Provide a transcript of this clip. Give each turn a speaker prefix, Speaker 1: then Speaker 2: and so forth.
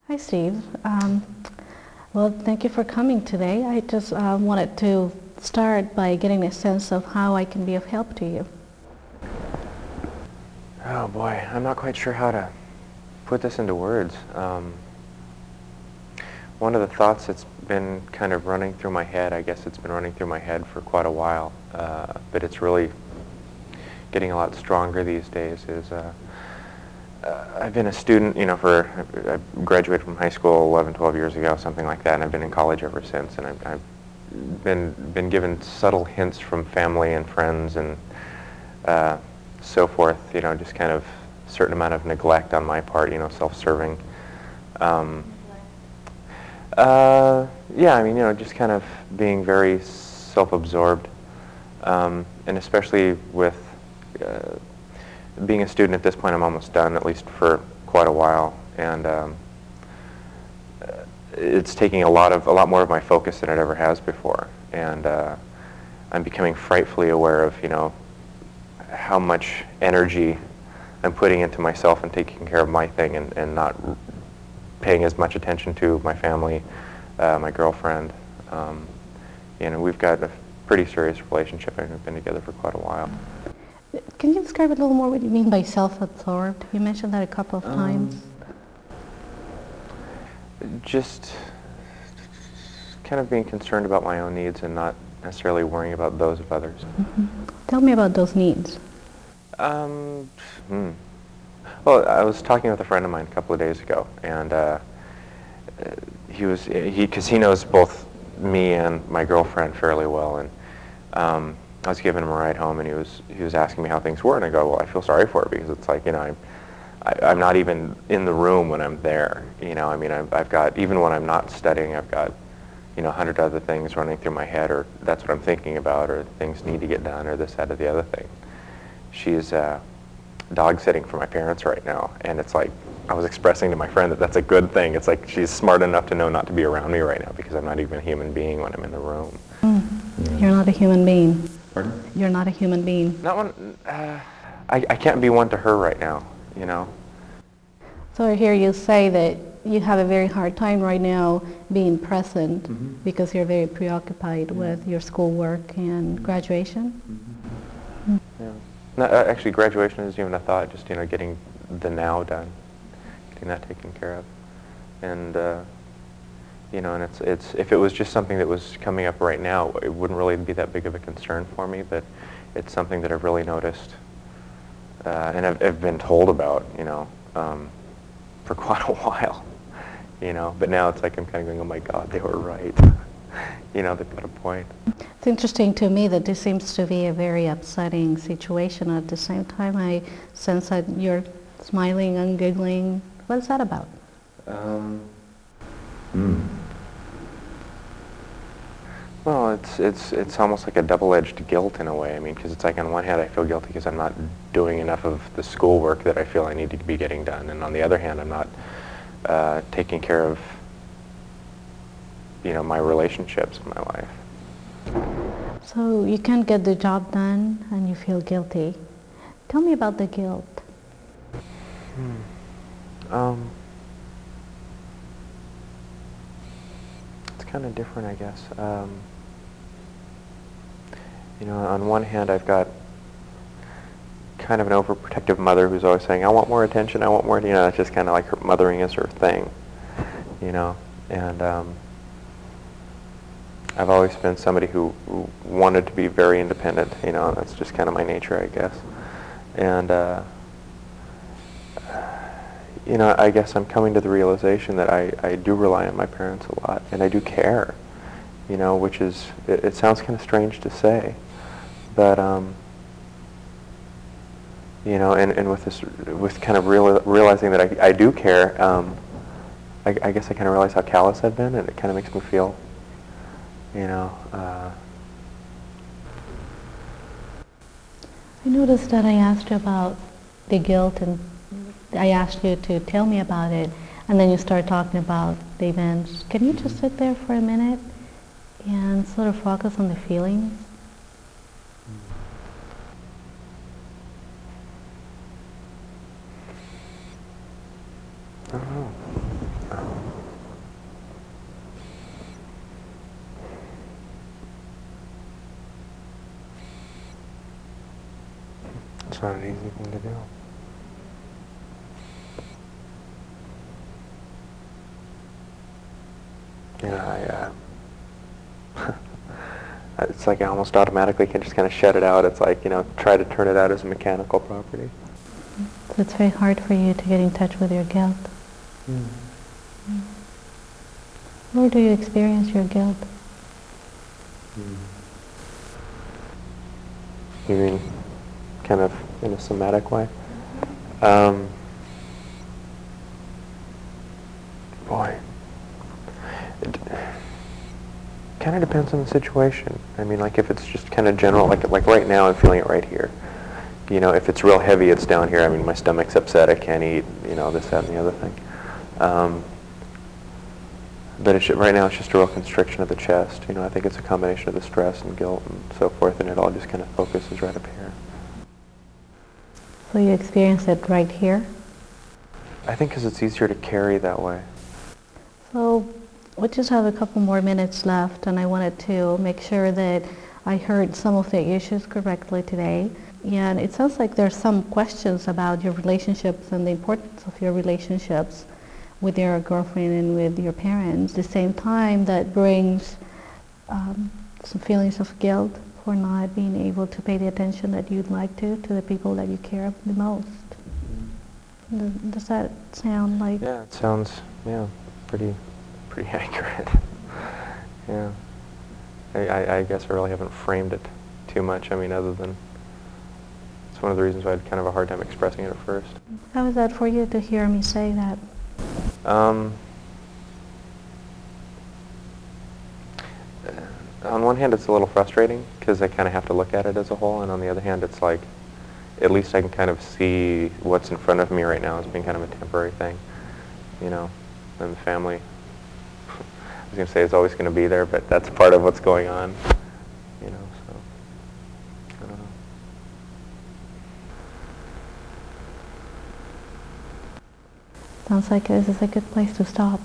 Speaker 1: Hi, Steve. Well, thank you for coming today. I just wanted to start by getting a sense of how I can be of help to you.
Speaker 2: Oh boy, I'm not quite sure how to put this into words. One of the thoughts that's been kind of running through my head, I guess it's been running through my head for quite a while, but it's really getting a lot stronger these days, is I've been a student, I graduated from high school 11, 12 years ago, something like that, and I've been in college ever since, and I've been given subtle hints from family and friends and so forth, just kind of a certain amount of neglect on my part, self-serving. Yeah, just kind of being very self-absorbed, and especially with being a student at this point. I'm almost done, at least for quite a while, and it's taking a lot more of my focus than it ever has before, and I'm becoming frightfully aware of, how much energy I'm putting into myself and taking care of my thing, and not paying as much attention to my family, my girlfriend. We've got a pretty serious relationship, and we've been together for quite a while.
Speaker 1: Can you describe a little more what you mean by self-absorbed? You mentioned that a couple of times.
Speaker 2: Just kind of being concerned about my own needs and not necessarily worrying about those of others.
Speaker 1: Mm-hmm. Tell me about those needs.
Speaker 2: Well, I was talking with a friend of mine a couple of days ago, and because he knows both me and my girlfriend fairly well, and I was giving him a ride home, and he was asking me how things were, and I go, well, I feel sorry for her, because it's like, I'm not even in the room when I'm there. I've got, even when I'm not studying, I've got 100 other things running through my head, or that's what I'm thinking about, or things need to get done, or this, that, or the other thing. She's dog sitting for my parents right now, and it's like, I was expressing to my friend that that's a good thing. It's like she's smart enough to know not to be around me right now, because I'm not even a human being when I'm in the room.
Speaker 1: Yeah. You're not a human being.
Speaker 2: Pardon?
Speaker 1: You're not a human being.
Speaker 2: Not one. I can't be one to her right now,
Speaker 1: So I hear you say that you have a very hard time right now being present,
Speaker 2: Mm-hmm.
Speaker 1: because you're very preoccupied with your schoolwork and graduation.
Speaker 2: Mm-hmm. Yeah. No, actually, graduation isn't even a thought. Just getting the now done, getting that taken care of, and and it's if it was just something that was coming up right now, it wouldn't really be that big of a concern for me. But it's something that I've really noticed, and I've been told about, for quite a while, But now it's like I'm kind of going, oh my God, they were right. They've got a point.
Speaker 1: It's interesting to me that this seems to be a very upsetting situation. At the same time, I sense that you're smiling and giggling. What is that about?
Speaker 2: Well, it's almost like a double-edged guilt in a way. Because it's like on one hand I feel guilty because I'm not doing enough of the schoolwork that I feel I need to be getting done, and on the other hand I'm not taking care of my relationships in my life.
Speaker 1: So you can't get the job done and you feel guilty. Tell me about the guilt.
Speaker 2: It's kind of different, I guess. On one hand I've got kind of an overprotective mother who's always saying, I want more attention, I want more, it's just kind of like her mothering is her thing, and I've always been somebody who wanted to be very independent, that's just kind of my nature, I guess. And, I guess I'm coming to the realization that I do rely on my parents a lot, and I do care, which is, it sounds kind of strange to say, but, and with kind of realizing that I do care, I guess I kind of realize how callous I've been, and it kind of makes me feel,
Speaker 1: I noticed that I asked you about the guilt, and I asked you to tell me about it, and then you start talking about the events. Can you just sit there for a minute and sort of focus on the feelings?
Speaker 2: I don't know. It's not an easy thing to do. You know, it's like I almost automatically can just kind of shut it out. It's like, you know, try to turn it out as a mechanical property.
Speaker 1: So it's very hard for you to get in touch with your guilt.
Speaker 2: Mm.
Speaker 1: Where do you experience your guilt?
Speaker 2: Mm. You mean kind of in a somatic way? Boy. It kind of depends on the situation. I mean, like if it's just kind of general, like right now I'm feeling it right here. You know, if it's real heavy, it's down here. I mean, my stomach's upset, I can't eat, you know, this, that, and the other thing. But right now it's just a real constriction of the chest. You know, I think it's a combination of the stress and guilt and so forth, and it all just kind of focuses right up here.
Speaker 1: So you experience it right here?
Speaker 2: I think because it's easier to carry that way.
Speaker 1: So we just have a couple more minutes left, and I wanted to make sure that I heard some of the issues correctly today. And it sounds like there's some questions about your relationships and the importance of your relationships with your girlfriend and with your parents. At the same time, that brings some feelings of guilt for not being able to pay the attention that you'd like to the people that you care the most. Does that sound like...
Speaker 2: Yeah, it sounds, yeah, pretty accurate. Yeah. I guess I really haven't framed it too much. I mean, other than it's one of the reasons why I had kind of a hard time expressing it at first.
Speaker 1: How is that for you to hear me say that?
Speaker 2: On one hand, it's a little frustrating because I kind of have to look at it as a whole, and on the other hand, it's like at least I can kind of see what's in front of me right now as being kind of a temporary thing, you know, and the family. I was going to say it's always going to be there, but that's part of what's going on, you know, so I don't know.
Speaker 1: Sounds like this is a good place to stop.